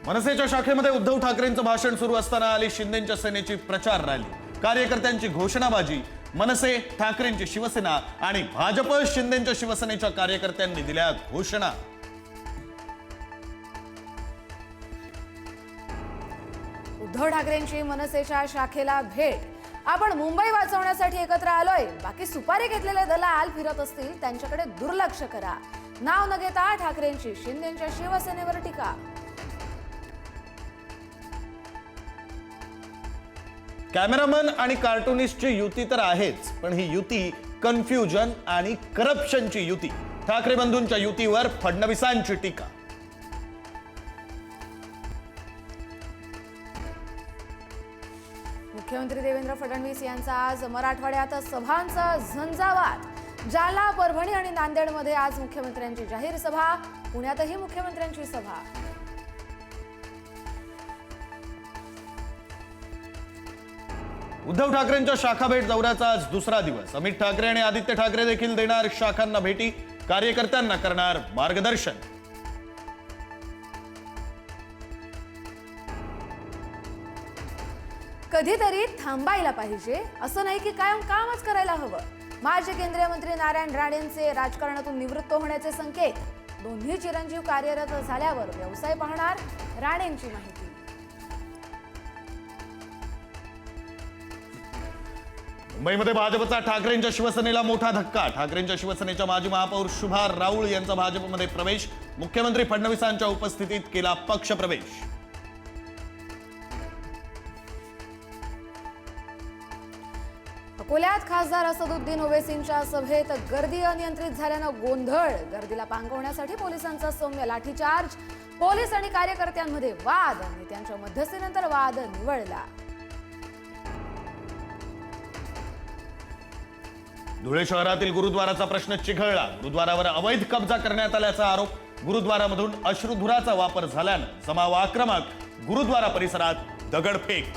मनसेच्या शाखेमध्ये उद्धव ठाकरेंचं भाषण सुरू असताना आली शिंदेच्या सेनेची प्रचार रॅली, कार्यकर्त्यांची घोषणाबाजी, मनसे ठाकरेंची शिवसेना आणि भाजप शिंदेच्या शिवसेनेच्या कार्यकर्त्यांनी दिल्या घोषणा। उद्धव ठाकरेंची मनसेच्या शाखेला भेट। आपण मुंबई वाचवण्यासाठी एकत्र आलोय, बाकी सुपारी घेतलेले दलाल फिरत असतील त्यांच्याकडे दुर्लक्ष करा। नाव न घेता ठाकरेंची शिंदेच्या शिवसेनेवर टीका। कॅमेरामन आणि कार्टूनिस्टची युती तर आहेच, पण ही युती कन्फ्युजन आणि करप्शनची युती। ठाकरे बंधूंच्या युतीवर फडणवीसांची टीका। मुख्यमंत्री देवेंद्र फडणवीस यांचा आज मराठवाड्यात सभांचा झंझावात। जालना, परभणी आणि नांदेडमध्ये आज मुख्यमंत्र्यांची जाहीर सभा, पुण्यातही मुख्यमंत्र्यांची सभा। उद्धव ठाकरेंच्या शाखा भेट दौऱ्याचा आज दुसरा दिवस। अमित ठाकरे आणि आदित्य ठाकरे देखील देणार शाखांना भेटी, कार्यकर्त्यांना करणार मार्गदर्शन। कधीतरी थांबायला पाहिजे, असं नाही की कायम कामच करायला हवं। माजी केंद्रीय मंत्री नारायण राणेंचे राजकारणातून निवृत्त होण्याचे संकेत। दोन्ही चिरंजीव कार्यरत झाल्यावर व्यवसाय पाहणार, राणेंची माहिती। मुंबईमध्ये भाजपचा ठाकरेंच्या शिवसेनेला मोठा धक्का। ठाकरेंच्या शिवसेनेच्या माजी महापौर शुभा राऊळ यांचा भाजपमध्ये प्रवेश। मुख्यमंत्री फडणवीसांच्या उपस्थितीत केला पक्ष प्रवेश। अकोल्यात खासदार असदुद्दीन ओवैसींच्या सभेत गर्दी अनियंत्रित झाल्यानं गोंधळ। गर्दीला पांगवण्यासाठी पोलिसांचा सौम्य लाठीचार्ज। पोलीस आणि कार्यकर्त्यांमध्ये वाद, नेत्यांच्या मध्यस्थीनंतर वाद निवळला। धुळे शहरातील गुरुद्वाराचा प्रश्न चिघळला। गुरुद्वारावर अवैध कब्जा करण्यात आल्याचा आरोप। गुरुद्वारामधून अश्रुधुराचा वापर झाल्यानं जमाव आक्रमक। गुरुद्वारा परिसरात दगडफेक।